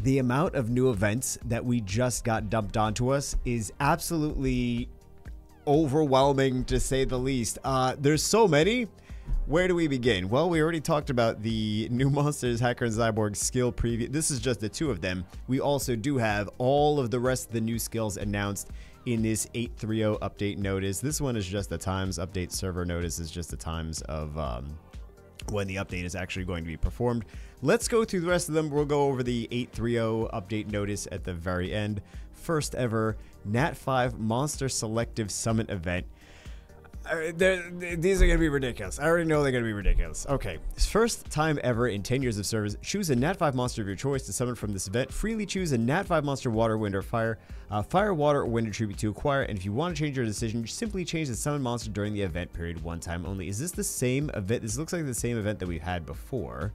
The amount of new events that we just got dumped onto us is absolutely overwhelming, to say the least. There's so many. Where do we begin? Well, we already talked about the new monsters, Hacker and Zyborg skill preview. This is just the two of them. We also do have all of the rest of the new skills announced in this 8.3.0 update notice. This one is just the times update server notice, is just the times of when the update is actually going to be performed. Let's go through the rest of them. We'll go over the 8.3.0 update notice at the very end. First ever Nat 5 Monster Selective Summon event. These are going to be ridiculous. I already know they're going to be ridiculous. Okay. First time ever in 10 years of service, choose a Nat 5 monster of your choice to summon from this event. Freely choose a Nat 5 monster, water, wind, or fire. Fire, water, or wind attribute to acquire. And if you want to change your decision, simply change the summon monster during the event period one time only. Is this the same event? This looks like the same event that we've had before,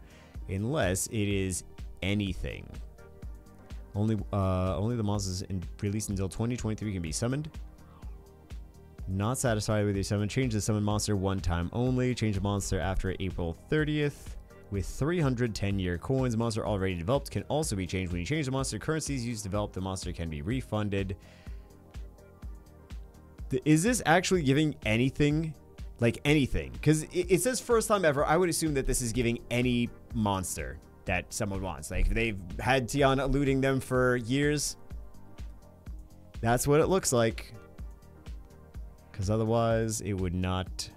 unless it is anything. Only the monsters released until 2023 can be summoned. Not satisfied with your summon, change the summon monster one time only. Change the monster after April 30th with 310-year coins. Monster already developed can also be changed. When you change the monster, currencies used to develop the monster can be refunded. Is this actually giving anything? Like anything? Because it says first time ever. I would assume that this is giving any monster that someone wants. Like, they've had Tiana eluding them for years. That's what it looks like. Because otherwise, it would not.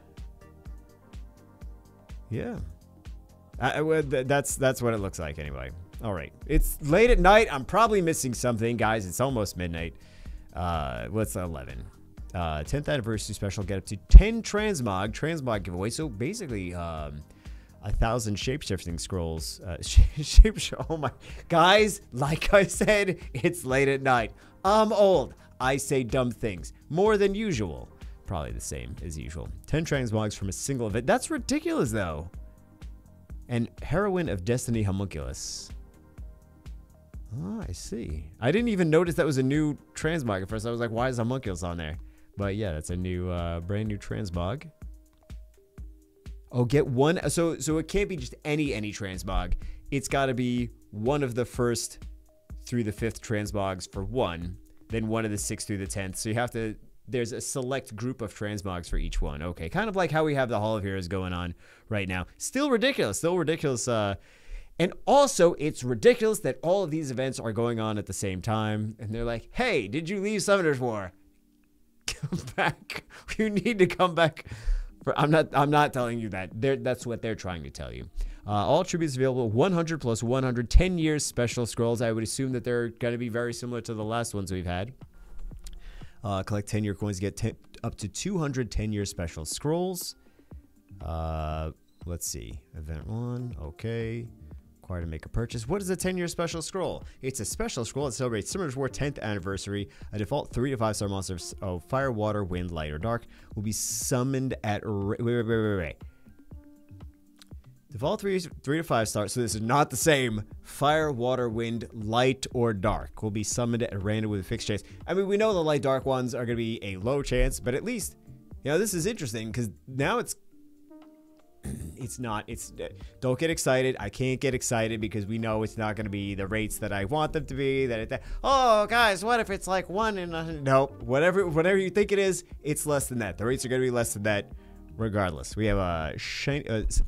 Yeah. That's what it looks like anyway. All right. It's late at night. I'm probably missing something, guys. It's almost midnight. What's 11? 10th anniversary special. Get up to 10 transmog giveaway. So basically, 1,000 shape-shifting scrolls. Oh my. Guys, like I said, it's late at night. I'm old. I say dumb things. More than usual. Probably the same as usual. 10 transmogs from a single event. That's ridiculous, though. And Heroine of Destiny Homunculus. Oh, I see. I didn't even notice that was a new transmog at first. I was like, why is Homunculus on there? But yeah, that's a new, brand new transmog. Oh, get one. So it can't be just any transmog. It's got to be one of the first through the 5th transmogs for one. Then one of the 6th through the 10th. So you have to. There's a select group of transmogs for each one. Okay, kind of like how we have the Hall of Heroes going on right now. Still ridiculous. And also, it's ridiculous that all of these events are going on at the same time. And they're like, hey, did you leave Summoner's War? Come back. You need to come back. I'm not telling you that. That's what they're trying to tell you. All tributes available, 100 plus 100, 10 years special scrolls. I would assume that they're going to be very similar to the last ones we've had. Collect 10-year coins, get up to 200 10-year special scrolls. Let's see. Event 1, okay. Required to make a purchase. What is a 10-year special scroll? It's a special scroll that celebrates Summoner's War 10th anniversary. A default 3 to 5 star monster of fire, water, wind, light, or dark will be summoned at... Wait. Default 3 to 5 stars, so this is not the same. Fire, water, wind, light, or dark will be summoned at random with a fixed chance. I mean, we know the light dark ones are going to be a low chance, but at least, you know, this is interesting because now it's not, don't get excited. I can't get excited because we know it's not going to be the rates that I want them to be. Oh, guys, what if it's like 1 in... Nope, whatever you think it is, it's less than that. The rates are going to be less than that. Regardless, we have a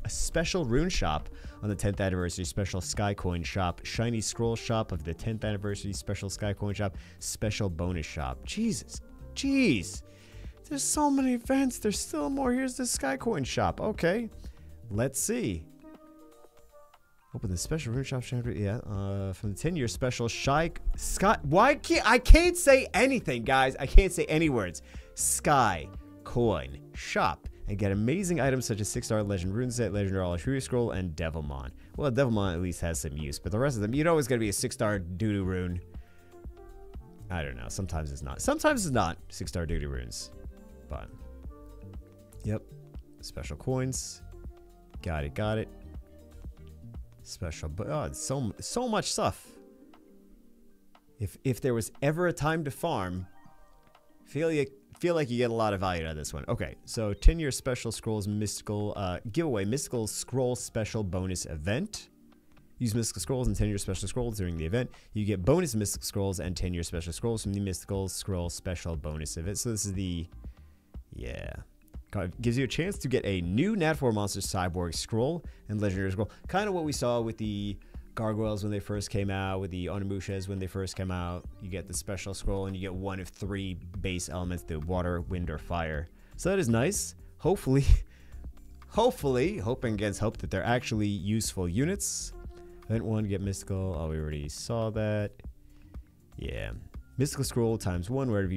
special rune shop on the 10th anniversary special sky coin shop, shiny scroll shop of the 10th anniversary special sky coin shop, special bonus shop. Jesus, jeez, there's so many events. There's still more. Here's the sky coin shop. Okay, let's see. Open the special rune shop. Yeah, from the 10-year special sky. Why can't I can't say anything, guys? I can't say any words. Sky coin shop. And get amazing items such as 6-star Legend Rune Set, Legendary All-Attribute Scroll, and Devilmon. Well, Devilmon at least has some use, but the rest of them, you know it's going to be a 6-star doo-doo rune. I don't know. Sometimes it's not. Sometimes it's not 6-star doo-doo runes. But, yep. Special coins. Got it. Special, but oh, it's so much stuff. If there was ever a time to farm, feel like you get a lot of value out of this one. Okay, so 10-year special scrolls mystical giveaway mystical scroll special bonus event. Use mystical scrolls and 10-year special scrolls during the event. You get bonus mystical scrolls and 10-year special scrolls from the mystical scroll special bonus event. So this is the, yeah. Gives you a chance to get a new Nat 4 monster cyborg scroll and legendary scroll. Kind of what we saw with the gargoyles when they first came out, with the Onimushas when they first came out. You get the special scroll and you get one of 3 base elements, the water, wind, or fire. So that is nice. Hopefully, hoping against hope that they're actually useful units. Event 1, get mystical. Oh, we already saw that. Yeah. Mystical scroll times 1 whenever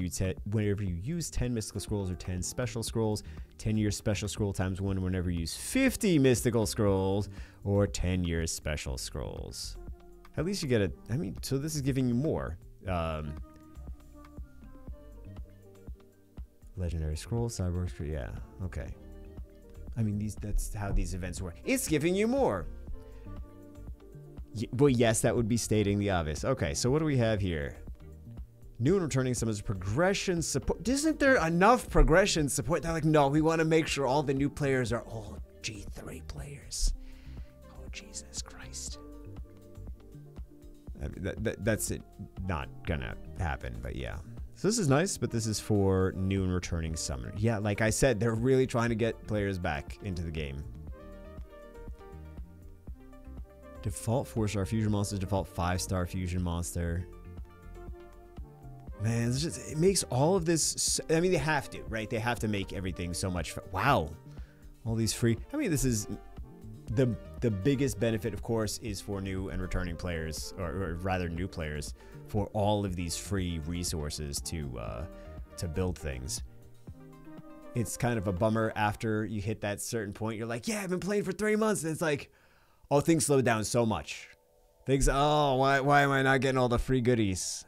you use 10 mystical scrolls or 10 special scrolls. 10-year special scroll times 1 whenever you use 50 mystical scrolls or 10-year special scrolls. At least you get a, I mean, so this is giving you more. Legendary scroll, cyborg scroll, yeah, okay. I mean, that's how these events work. It's giving you more. Well, yes, that would be stating the obvious. Okay, so what do we have here? New and returning summons progression support. Isn't there enough progression support? They're like, no, we want to make sure all the new players are all G3 players. Oh, Jesus Christ. I mean, that's it. Not gonna happen, but yeah. So this is nice, but this is for new and returning summoner. Yeah, like I said, they're really trying to get players back into the game. Default 4-star fusion monster, default 5-star fusion monster. Man, it's just, it makes all of this, I mean, they have to, right? They have to make everything so much fun. Wow. All these free, I mean, this is the biggest benefit, of course, is for new and returning players, or rather new players, for all of these free resources to build things. It's kind of a bummer after you hit that certain point. You're like, yeah, I've been playing for 3 months. And it's like, oh, things slow down so much. Things, oh, why am I not getting all the free goodies?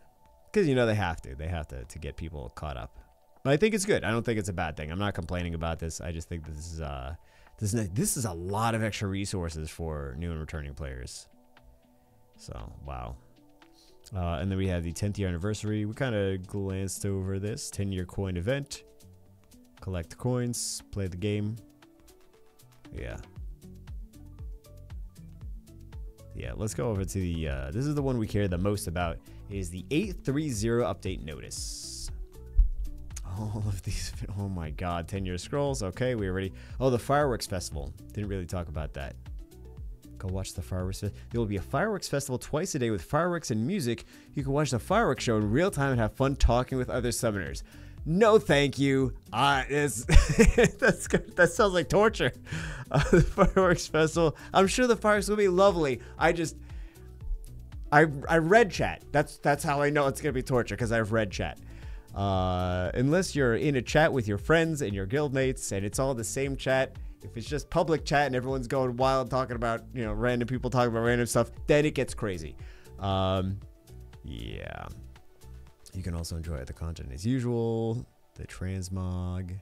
Because, you know, they have to get people caught up. But I think it's good. I don't think it's a bad thing. I'm not complaining about this. I just think this is a lot of extra resources for new and returning players. So, wow. And then we have the 10th year anniversary. We kind of glanced over this. 10-year coin event. Collect coins. Play the game. Yeah. Yeah, let's go over to the, this is the one we care the most about, is the 830 update notice. All of these, oh my god, 10-year scrolls, okay, we already, oh, the fireworks festival, didn't really talk about that. Go watch the fireworks festival. There will be a fireworks festival twice a day with fireworks and music. You can watch the fireworks show in real time and have fun talking with other summoners. No, thank you. That sounds like torture. The fireworks festival. I'm sure the fireworks will be lovely. I read chat. That's how I know it's gonna be torture, because I've read chat. Unless you're in a chat with your friends and your guildmates, and it's all the same chat. If it's just public chat and everyone's going wild talking about, you know, random people talking about random stuff, then it gets crazy. Yeah. You can also enjoy the content as usual. The transmog.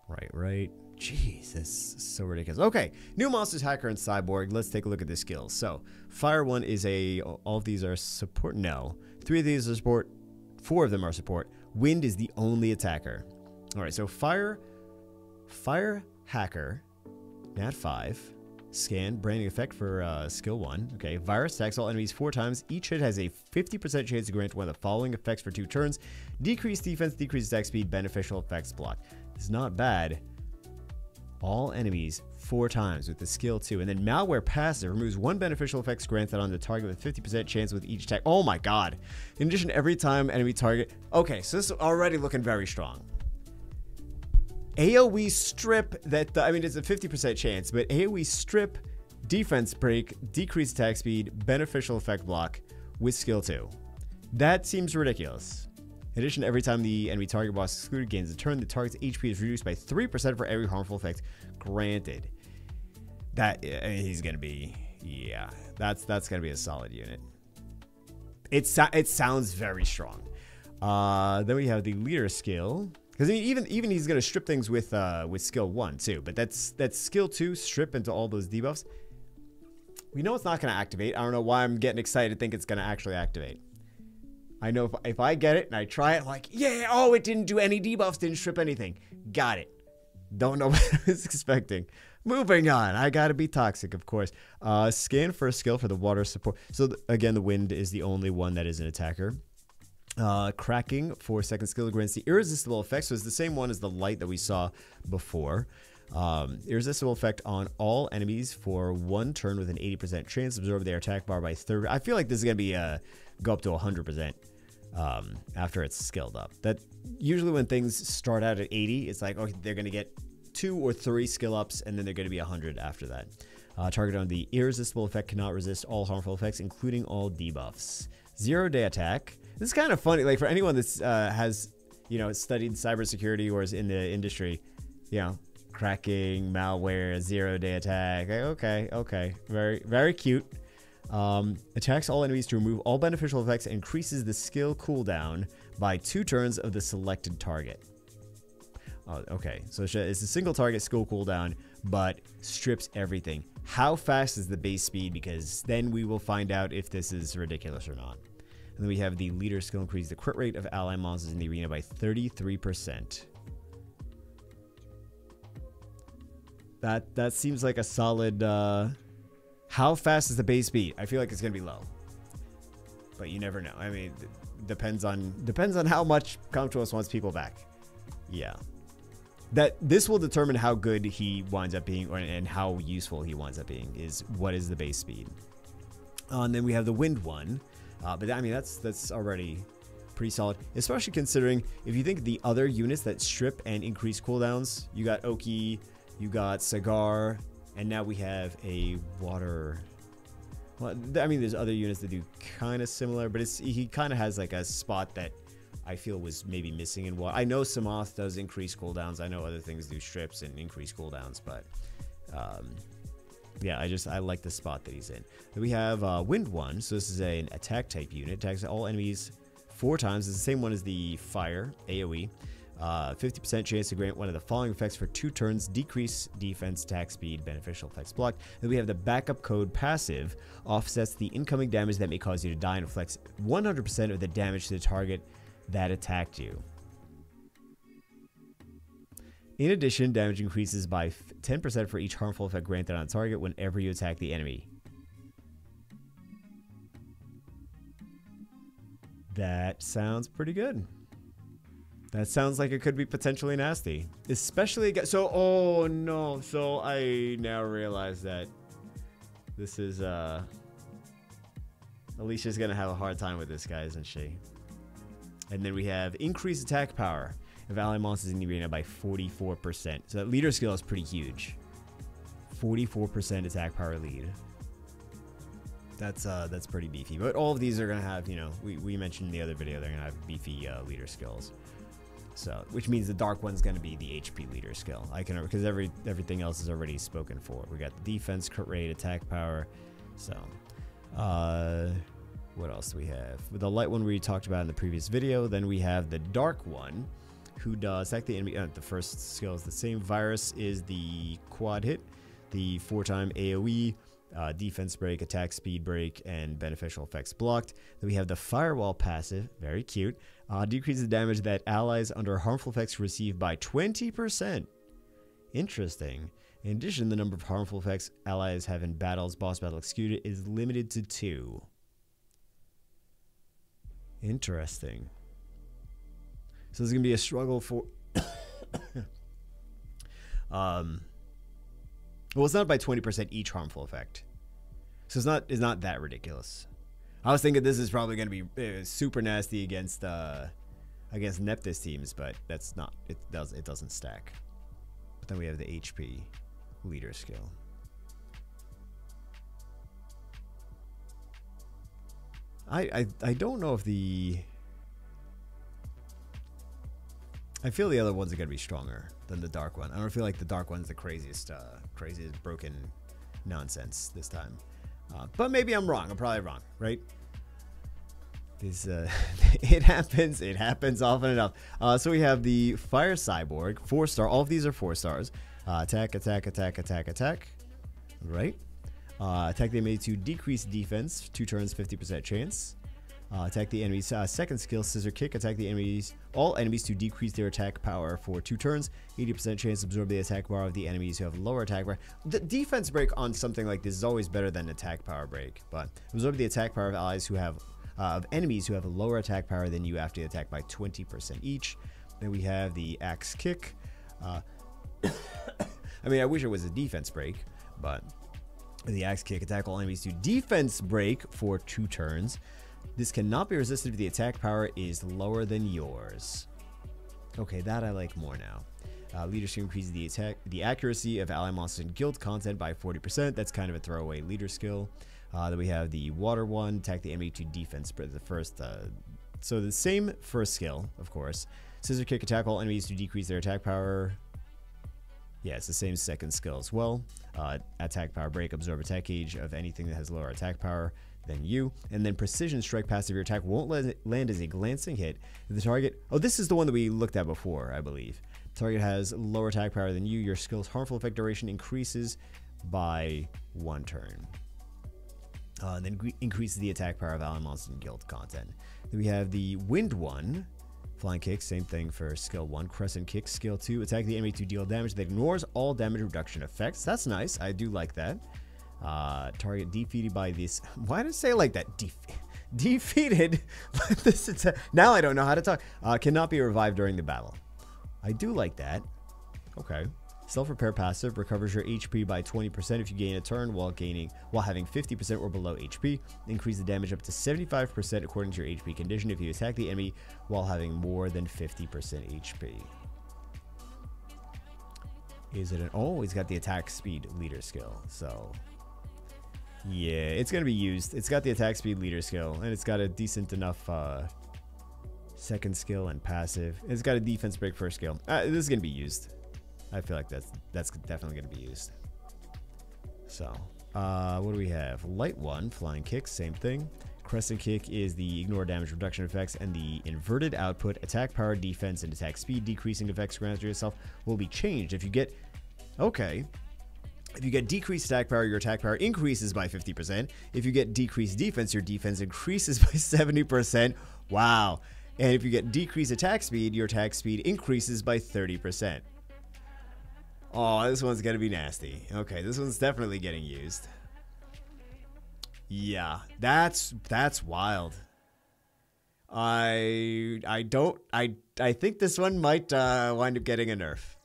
Right. Jeez, this is so ridiculous. Okay, new monsters, hacker, and cyborg. Let's take a look at the skills. So, fire one is all of these are support. No. 3 of these are support. 4 of them are support. Wind is the only attacker. All right, so fire hacker, nat 5. Scan, branding effect for skill 1. Okay, virus attacks all enemies 4 times. Each hit has a 50% chance to grant one of the following effects for 2 turns. Decrease defense, decrease attack speed, beneficial effects block. It's not bad. All enemies 4 times with the skill 2. And then malware passive removes 1 beneficial effects granted on the target with 50% chance with each attack. Oh my god. In addition, every time enemy target. Okay, so this is already looking very strong. AoE strip, I mean, it's a 50% chance, but AoE strip, defense break, decreased attack speed, beneficial effect block with skill 2. That seems ridiculous. In addition, every time the enemy target boss excluded gains a turn, the target's HP is reduced by 3% for every harmful effect granted. That, I mean, he's going to be, yeah, that's going to be a solid unit. It sounds very strong. Then we have the leader skill. Because I mean, even he's gonna strip things with skill 1 too, but that's skill 2 strip into all those debuffs. We know it's not gonna activate. I don't know why I'm getting excited to think it's gonna actually activate. I know if I get it and I try it, I'm like, yeah, oh, it didn't do any debuffs, didn't strip anything. Got it. Don't know what I was expecting. Moving on. I gotta be toxic, of course. Scan for a skill for the water support. So again, the wind is the only one that is an attacker. Cracking for second skill grants the irresistible effect. So it's the same one as the light that we saw before. Irresistible effect on all enemies for 1 turn with an 80% chance. Absorb their attack bar by 30. I feel like this is gonna be go up to 100%. After it's skilled up. That usually when things start out at 80, it's like, okay, they're going to get 2 or 3 skill ups, and then they're going to be 100 after that. Target on the irresistible effect cannot resist all harmful effects, including all debuffs. 0-day attack. This is kind of funny. Like for anyone that has, studied cybersecurity or is in the industry, cracking, malware, 0-day attack. Okay. Very, very cute. Attacks all enemies to remove all beneficial effects, increases the skill cooldown by 2 turns of the selected target. Oh, okay. So it's a single target skill cooldown, but strips everything. How fast is the base speed? Because then we will find out if this is ridiculous or not. And then we have the leader skill, increase the crit rate of ally monsters in the arena by 33%. That seems like a solid... How fast is the base speed? I feel like it's gonna be low, but you never know. I mean, depends on how much Comptuos wants people back. Yeah, this will determine how good he winds up being, and how useful he winds up being. Is what is the base speed? And then we have the wind one, but I mean that's already pretty solid, especially considering if you think the other units that strip and increase cooldowns. You got Oki, you got Sagar. And now we have a water... Well, I mean, there's other units that do kind of similar, but he kind of has like a spot that I feel was maybe missing in water. I know Samoth does increase cooldowns. I know other things do strips and increase cooldowns, but... yeah, I like the spot that he's in. Then we have Wind 1. So this is an attack type unit. Attacks all enemies 4 times. It's the same one as the Fire, AoE. 50% chance to grant one of the following effects for 2 turns: decrease defense, attack speed, beneficial effects blocked. Then we have the backup code passive, offsets the incoming damage that may cause you to die and reflects 100% of the damage to the target that attacked you. In addition, damage increases by 10% for each harmful effect granted on target whenever you attack the enemy. That sounds pretty good. That sounds like it could be potentially nasty. Especially... So, oh no. So I now realize that this is... Alicia's gonna have a hard time with this guy, isn't she? And then we have increased attack power of ally monsters in the arena by 44%. So that leader skill is pretty huge. 44% attack power lead. That's pretty beefy. But all of these are gonna have, we mentioned in the other video, they're gonna have beefy leader skills. So, which means the dark one's going to be the HP leader skill. Because everything else is already spoken for. We got the defense, crit rate, attack power. So, what else do we have? With the light one we talked about in the previous video. Then we have the dark one, who does attack the enemy. The first skill is the same. Virus is the quad hit, the 4-time AOE. Defense break, attack speed break, and beneficial effects blocked. Then we have the firewall passive, very cute. Decreases the damage that allies under harmful effects receive by 20%. Interesting. In addition, the number of harmful effects allies have in battles, boss battle executed, is limited to 2. Interesting. So this is gonna be a struggle for. Well, it's not by 20% each harmful effect, so it's not that ridiculous. I was thinking this is probably going to be super nasty against Neptus teams, but that's not. It doesn't stack. But then we have the HP leader skill. I don't know if the. I feel the other ones are going to be stronger than the dark one. I don't feel like the dark one's the craziest broken nonsense this time. But maybe I'm wrong. I'm probably wrong, right? It happens often enough. So we have the Fire Cyborg, 4-star. All of these are 4 stars. Attack. Right? Attack the enemy to decrease defense, 2 turns, 50% chance. Attack the enemy's second skill, Scissor Kick. Attack the enemies, all enemies to decrease their attack power for 2 turns. 80% chance to absorb the attack power of the enemies who have lower attack power. The defense break on something like this is always better than attack power break, but absorb the attack power of allies who have of enemies who have a lower attack power than you after the attack by 20% each. Then we have the Axe Kick. I mean, I wish it was a defense break, but the Axe Kick. Attack all enemies to defense break for 2 turns. This cannot be resisted if the attack power is lower than yours. Okay, that I like more now. Leadership increases the accuracy of ally monsters and guild content by 40%. That's kind of a throwaway leader skill. Then we have the water one. Attack the enemy to defense. The first, so the same first skill, of course. Scissor Kick. Attack all enemies to decrease their attack power. Yeah, it's the same second skill as well. Attack power break. Absorb attack gauge of anything that has lower attack power than you. And then precision strike. Passive, your attack won't land as a glancing hit if the target... Oh, this is the one that we looked at before, I believe. Target has lower attack power than you. Your skill's harmful effect duration increases by 1 turn. Then increases the attack power of ally monsters and guild content. Then we have the wind one. Flying Kick, same thing for skill 1. Crescent Kick, skill 2. Attack the enemy to deal damage that ignores all damage reduction effects. That's nice. I do like that. Target defeated by this. Why did it say it like that? Defeated. Now I don't know how to talk. Cannot be revived during the battle. I do like that. Okay. Self-repair passive recovers your HP by 20% if you gain a turn while having 50% or below HP. Increase the damage up to 75% according to your HP condition if you attack the enemy while having more than 50% HP. Is it an... Oh, he's got the attack speed leader skill. So, yeah, it's going to be used. It's got the attack speed leader skill, and it's got a decent enough second skill and passive. It's got a defense break first skill. This is going to be used. I feel like that's definitely going to be used. So, what do we have? Light one, Flying Kick, same thing. Crescent Kick is the ignore damage reduction effects, and the inverted output, attack power, defense, and attack speed decreasing effects granted to yourself will be changed. If you get... Okay. If you get decreased attack power, your attack power increases by 50%. If you get decreased defense, your defense increases by 70%. Wow. And if you get decreased attack speed, your attack speed increases by 30%. Oh, this one's gonna be nasty. Okay, this one's definitely getting used. Yeah, that's wild. I think this one might wind up getting a nerf.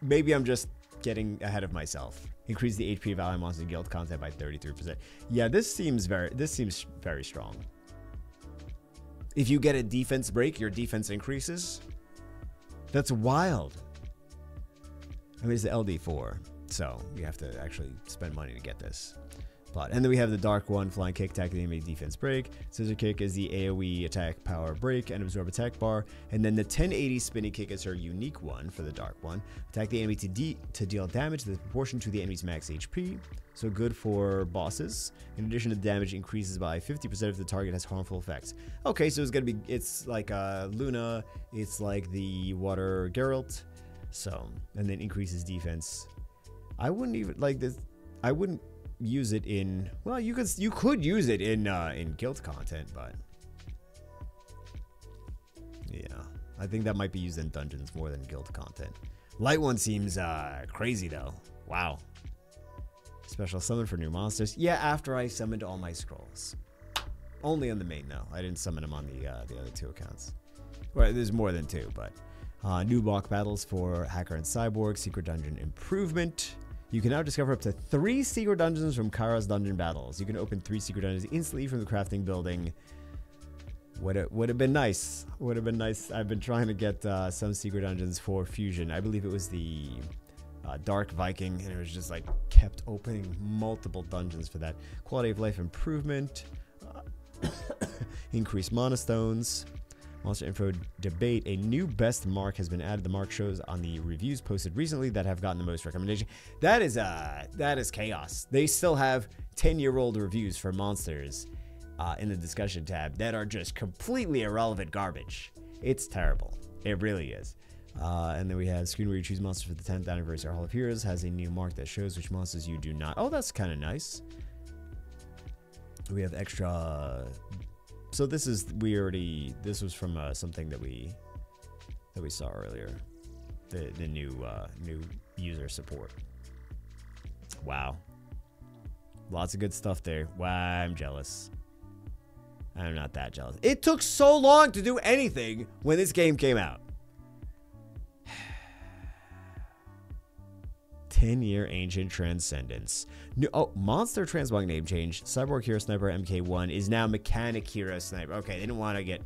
Maybe I'm just getting ahead of myself. Increase the HP of ally monsters and guild content by 33%. Yeah, this seems very strong. If you get a defense break, your defense increases. That's wild. I mean, it's the LD4, so you have to actually spend money to get this. And then we have the Dark one, Flying Kick, attack the enemy defense break. Scissor Kick is the AoE attack power break and absorb attack bar. And then the 1080 Spinning Kick is her unique one for the Dark one. Attack the enemy to deal damage that is proportional to the enemy's max HP. So good for bosses. In addition, the damage increases by 50% if the target has harmful effects. Okay, so it's like Luna, it's like the Water Geralt. So, and then increases defense. I wouldn't even like this. I wouldn't use it in. Well, you could use it in guild content, but yeah, I think that might be used in dungeons more than guild content. Light one seems crazy though. Wow. Special summon for new monsters. Yeah, after I summoned all my scrolls. Only on the main though. I didn't summon them on the other 2 accounts. Well, there's more than 2, but. New block battles for Hacker and Cyborg, Secret Dungeon Improvement. You can now discover up to 3 secret dungeons from Kara's Dungeon Battles. You can open 3 secret dungeons instantly from the crafting building. Would have been nice. Would have been nice. I've been trying to get some secret dungeons for Fusion. I believe it was the Dark Viking, and it was just like kept opening multiple dungeons for that. Quality of life improvement. Increased mana stones. Monster Info debate. A new best mark has been added. The mark shows on the reviews posted recently that have gotten the most recommendation. That is chaos. They still have 10-year-old reviews for monsters in the discussion tab that are just completely irrelevant garbage. It's terrible. It really is. And then we have screen where you choose monsters for the 10th anniversary. Hall of Heroes has a new mark that shows which monsters you do not. Oh, that's kind of nice. We have extra. So this was from something that we saw earlier. The new user support. Wow. Lots of good stuff there. Wow, I'm jealous. I'm not that jealous. It took so long to do anything when this game came out. 10-year ancient transcendence. Monster transmog name change. Cyborg Hero Sniper MK1 is now Mechanic Hero Sniper. Okay, they didn't want to get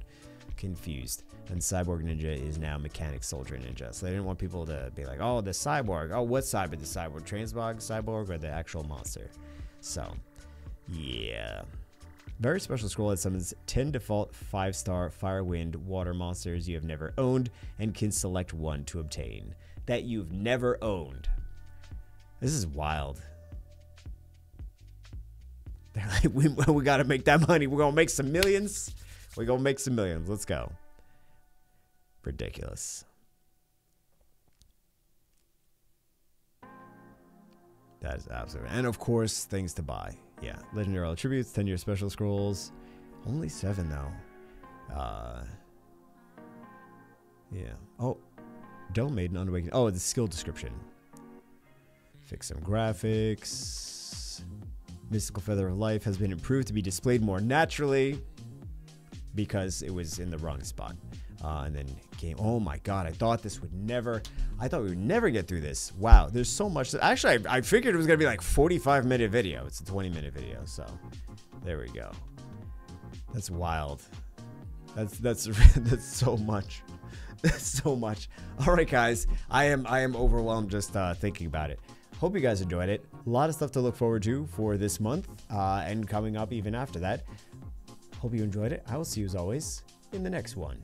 confused. And Cyborg Ninja is now Mechanic Soldier Ninja. So they didn't want people to be like, oh, the Cyborg. Oh, what cyber? The Cyborg? Transmog Cyborg or the actual monster? So, yeah. Very special scroll that summons 10 default 5-star Fire, Wind, Water monsters you have never owned and can select one to obtain. That you've never owned. This is wild. They're like, we got to make that money. We're going to make some millions. We're going to make some millions. Let's go. Ridiculous. That is absolutely. And of course, things to buy. Yeah. Legendary attributes, 10-year special scrolls. Only 7 though. Yeah. Oh. Dome Maiden Unawakened. Oh, the skill description. Fix some graphics. Mystical Feather of Life has been improved to be displayed more naturally because it was in the wrong spot. And then game. Oh my god! I thought we would never get through this. Wow, there's so much. Actually, I figured it was gonna be like 45-minute video. It's a 20-minute video. So there we go. That's wild. That's so much. That's so much. All right, guys. I am overwhelmed just thinking about it. Hope you guys enjoyed it. A lot of stuff to look forward to for this month and coming up even after that. Hope you enjoyed it. I will see you as always in the next one.